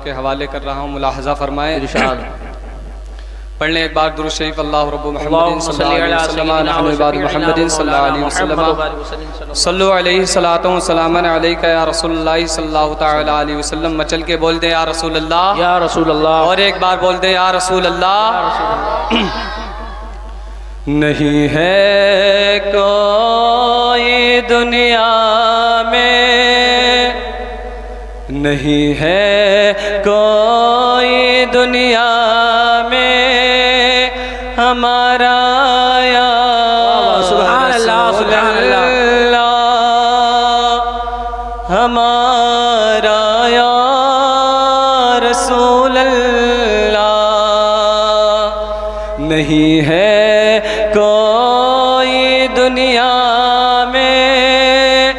کے حوالے کر رہا ہوں، ملاحظہ فرمائیں۔ پڑھ لیں ایک بار درود شریف، اللہ رب محمد صلی اللہ علیہ وسلم نحن عباد محمد صلی اللہ علیہ وسلم صلو علیہ صلاۃ و سلام علیک یا رسول اللہ صلی اللہ تعالی علیہ وسلم۔ مچل کے بول دیں یا رسول اللہ، یا رسول اللہ، اور ایک بار بول دیں یا رسول اللہ۔ نہیں ہے کوئی دنیا میں، نہیں ہے کوئی دنیا میں ہمارا یا سبحان اللہ، سبحان اللہ، ہمارا یا رسول اللہ۔ نہیں ہے کوئی دنیا میں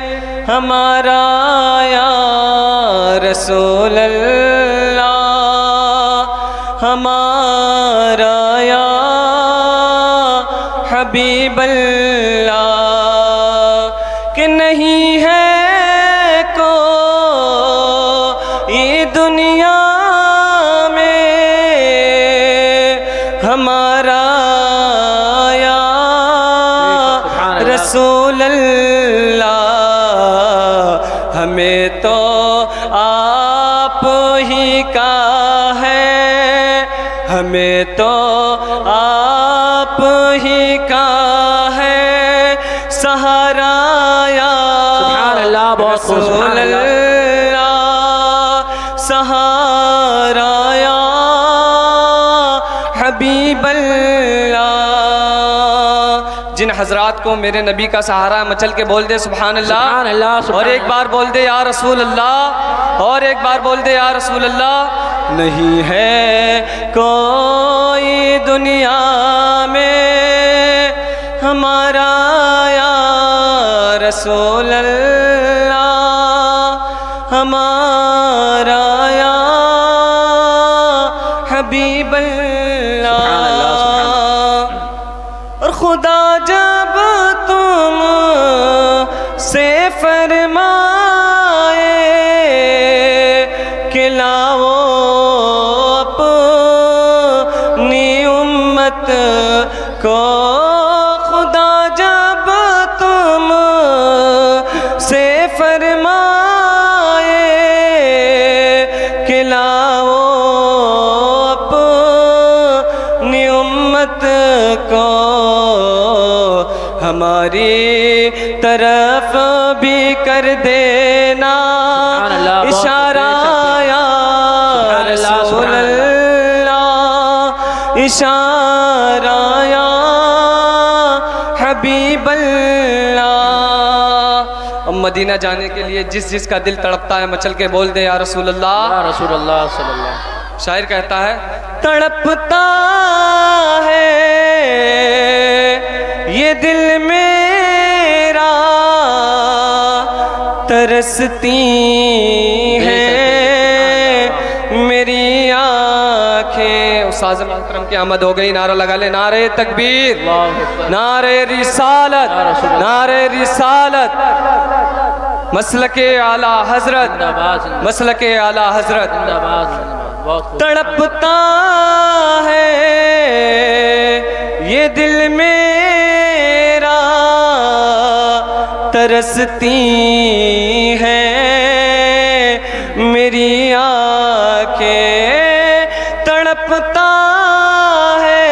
ہمارا یا رسول اللہ، ہمارا یا حبیب اللہ، کہ نہیں ہے کوئی دنیا میں ہمارا یا رسول اللہ۔ ہمیں تو آپ ہی کا ہے، ہمیں تو آپ ہی کا ہے سہارا یا رسول اللہ، سہارا یا حبیب اللہ۔ جن حضرات کو میرے نبی کا سہارا مچل کے بول دے سبحان اللہ، اور ایک بار بول دے یا رسول اللہ، اور ایک بار بول دے یا رسول اللہ۔ نہیں ہے کوئی دنیا میں ہمارا یا رسول اللہ، ہمارا یا حبیب اللہ۔ اور خدا جب تم سے فرمائے کہ لاؤ اپنی امت کو، خدا جب تم سے فرمائے کہ لاؤ اپنی امت کو، ہماری طرف بھی کر دینا اشارہ یا رسول اللہ، اشارہ یا حبیب اللہ۔ اب مدینہ جانے کے لیے جس جس کا دل تڑپتا ہے مچل کے بول دے یا رسول اللہ، یا رسول اللہ صلی اللہ علیہ وسلم۔ شاعر کہتا ہے تڑپتا ہے یہ دل میرا، ترستی ہیں میری آنکھیں۔ استاذ محترم کی آمد ہو گئی، نعرہ لگا لے، نعرہ تکبیر، نعرہ رسالت، نعرہ رسالت، مسلک اعلیٰ حضرت، مسلک اعلیٰ حضرت۔ تڑپتا ہے یہ دل میرا، ترستی ہیں میری آنکھیں، تڑپتا ہے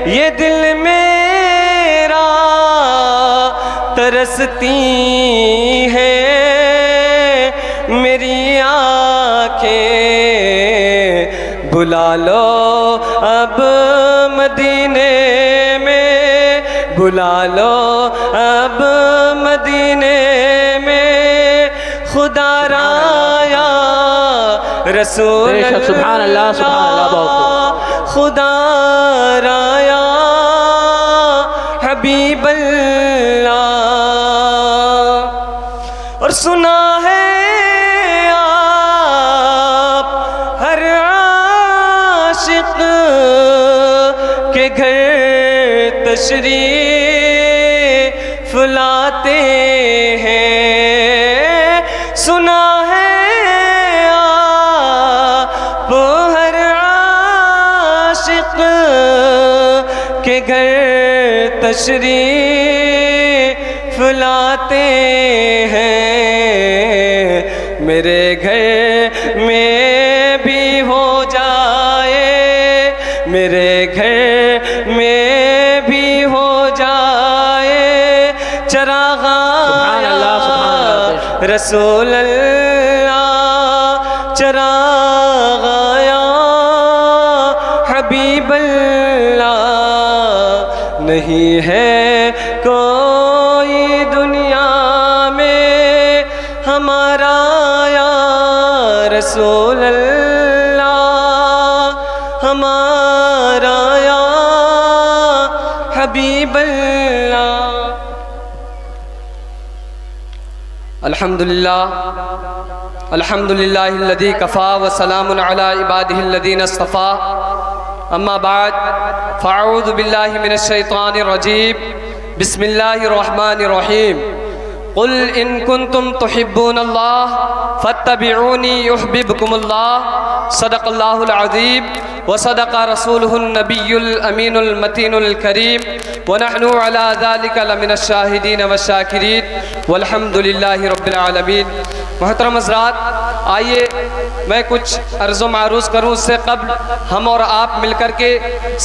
یہ دل میرا، ترستی ہیں میری آنکھیں۔ بلا لو اب مدینے میں، بلا لو اب مدینے میں، خدا را یا رسول اللہ، سبحان اللہ، سبحان اللہ، خدا را یا حبیب اللہ۔ اور سنا ہے آپ ہر عاشق کے گھر تشریف لاتے ہیں، سنا ہے آپ کے گھر تشریف لاتے ہیں، میرے گھر میں بھی ہو جائے، میرے گھر میں بھی ہو جائے چراغ رسول اللہ، چراغ یا حبیب اللہ، نہیں ہے کوئی دنیا میں ہمارا یا رسول اللہ، ہمارا یا حبیب اللہ۔ الحمدللہ الحمدللہ الذی کفا وسلام علی عبادہ الذین اصطفیٰ، اما بعد فاعوذ باللہ من الشیطان الرجیم، بسم اللہ الرحمن الرحیم، قل ان کنتم تحبون اللہ فاتبعونی یحببکم اللہ، صدق اللہ العظیم وصدق رسولہ النبی الامین المتین الکریم، ونحن على ذلك لمن الشاہدین والشاکرین والحمد للہ رب العالمین۔ محترم حضرات، آئیے میں کچھ عرض و معروض کروں اس سے قبل ہم اور آپ مل کر کے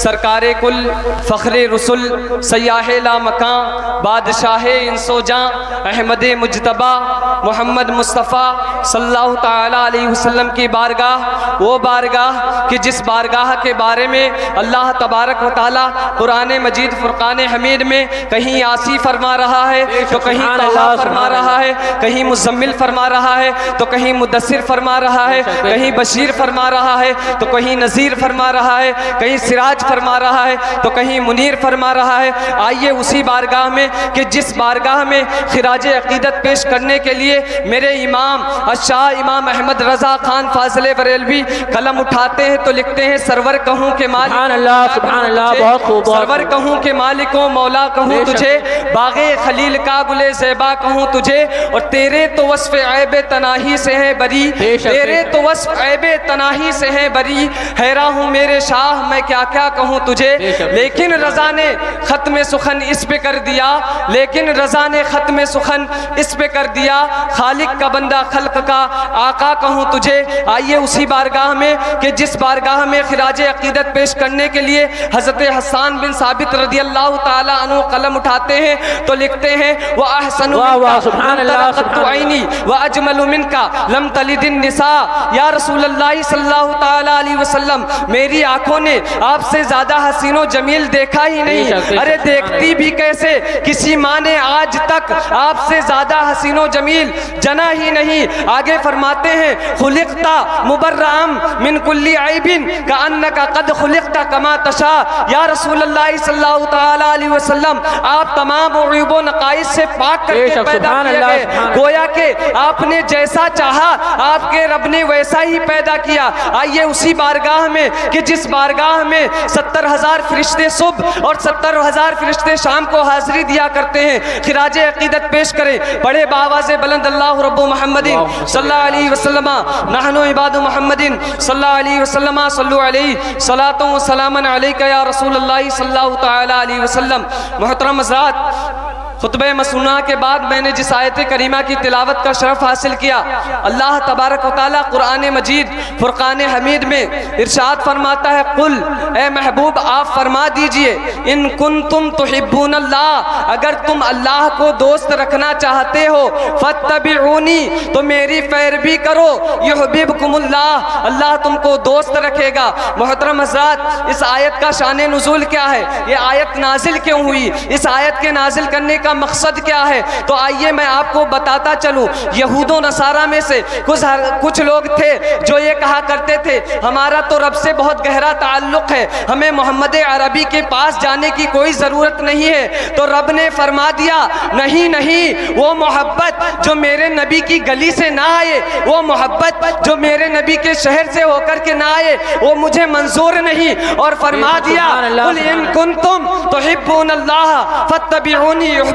سرکار کل، فخر رسل، سیاح لامکاں، بادشاہ انس و جاں، احمد مجتبیٰ محمد مصطفیٰ صلی اللہ تعالیٰ علیہ وسلم کی بارگاہ، وہ بارگاہ کہ جس بارگاہ کے بارے میں اللہ تبارک و تعالیٰ قرآن مجید فرقان حمید میں کہیں یاسی فرما رہا ہے تو کہیں طٰہٰ فرما رہا ہے، کہیں مزمل فرما رہا ہے تو کہیں مدثر فرما رہا ہے، کہیں بشیر فرما رہا ہے تو کہیں نذیر فرما رہا ہے، کہیں سراج فرما رہا ہے تو کہیں منیر فرما رہا ہے۔ آئیے اسی بارگاہ میں کہ جس بارگاہ میں خراج عقیدت پیش کرنے کے لیے میرے امام الشاہ امام احمد رضا خان فاضل بریلوی قلم اٹھاتے ہیں تو لکھتے ہیں سرور کہوں کہ مالک، سبحان اللہ سبحان اللہ، بہت خوب، سرور کہوں کہ مالک و مولا کہوں تجھے، باغ خلیل کا گل زیبا کہوں تجھے، اور تیرے تو وصف عیب تناہی سے ہیں بری، تیرے تو وصف عیب تناہی سے ہیں بری، حیران ہوں میرے شاہ میں کیا کیا کہوں تجھے، لیکن رضا نے ختم سخن اس پہ کر دیا، لیکن رضا نے ختم سخن اس پہ کر دیا، خالق کا بندہ خلق کا آقا کہوں تجھے۔ آئیے اسی بارگاہ میں کہ جس بارگاہ میں خراج عقیدت پیش کرنے کے لیے حضرت حسان بن ثابت رضی اللہ تعالیٰ عنہ قلم اٹھاتے ہیں تو لکھتے ہیں وَأَحْسَنُ مِنْكَ عَيْنِي وَأَجْمَلُ مِنْكَ لَمْ تَلِدِ النِّسَاء، یا رسول اللہ صلی اللہ تعالیٰ علیہ وسلم میری آنکھوں نے آپ سے زیادہ حسین و جمیل دیکھا ہی نہیں، ارے دیکھتی بھی کیسے، کسی ماں نے آج تک آپ سے زیادہ حسین و جمیل جنا ہی نہیں۔ آگے فرماتے ہیں خلقتا مبرئم من کل عیب کأنک قد خلقتا کما تشاء، یا رسول اللہ صلی اللہ تعالیٰ علیہ وسلم آپ تمام عیوب و نقائص سے پاک کر کے پیدا کیے گئے، گویا کہ آپ نے جیسا چاہا آپ کے رب نے ویسا ہی پیدا کیا۔ آئیے اسی بارگاہ میں کہ جس بارگاہ میں 70,000 فرشتے صبح اور 70,000 فرشتے شام کو حاضری دیا کرتے ہیں، خراج عقیدت پیش کریں، بڑے باواز بلند اللہ رب محمد صلی اللہ علیہ وسلم، نحن عباد محمد صلی اللہ علیہ وسلم، صلو علیہ صلاۃ و سلام علیک یا رسول اللہ صلی اللہ تعالیٰ علیہ وسلم۔ محترم حضرات، خطبہ مسنونہ کے بعد میں نے جس آیت کریمہ کی تلاوت کا شرف حاصل کیا، اللہ تبارک و تعالیٰ قرآن مجید فرقان حمید میں ارشاد فرماتا ہے قل، اے محبوب آپ فرما دیجئے ان کنتم تحبون اللہ، اگر تم اللہ کو دوست رکھنا چاہتے ہو فاتبعونی تو میری پیروی کرو، یحببکم اللہ اللہ تم کو دوست رکھے گا۔ محترم حضرات، اس آیت کا شان نزول کیا ہے، یہ آیت نازل کیوں ہوئی، اس آیت کے نازل کرنے کا مقصد کیا ہے، تو آئیے میں آپ کو بتاتا چلوں۔ یہود و نصارہ میں سے کچھ لوگ تھے جو یہ کہا کرتے تھے ہمارا تو رب سے بہت گہرا تعلق ہے، ہمیں محمد عربی کے پاس جانے کی کوئی ضرورت نہیں ہے، تو رب نے فرما دیا نہیں نہیں، وہ محبت جو میرے نبی کی گلی سے نہ آئے، وہ محبت جو میرے نبی کے شہر سے ہو کر کے نہ آئے، وہ مجھے منظور نہیں، اور فرما دیا قل ان کنتم تحبون اللہ فاتبعونی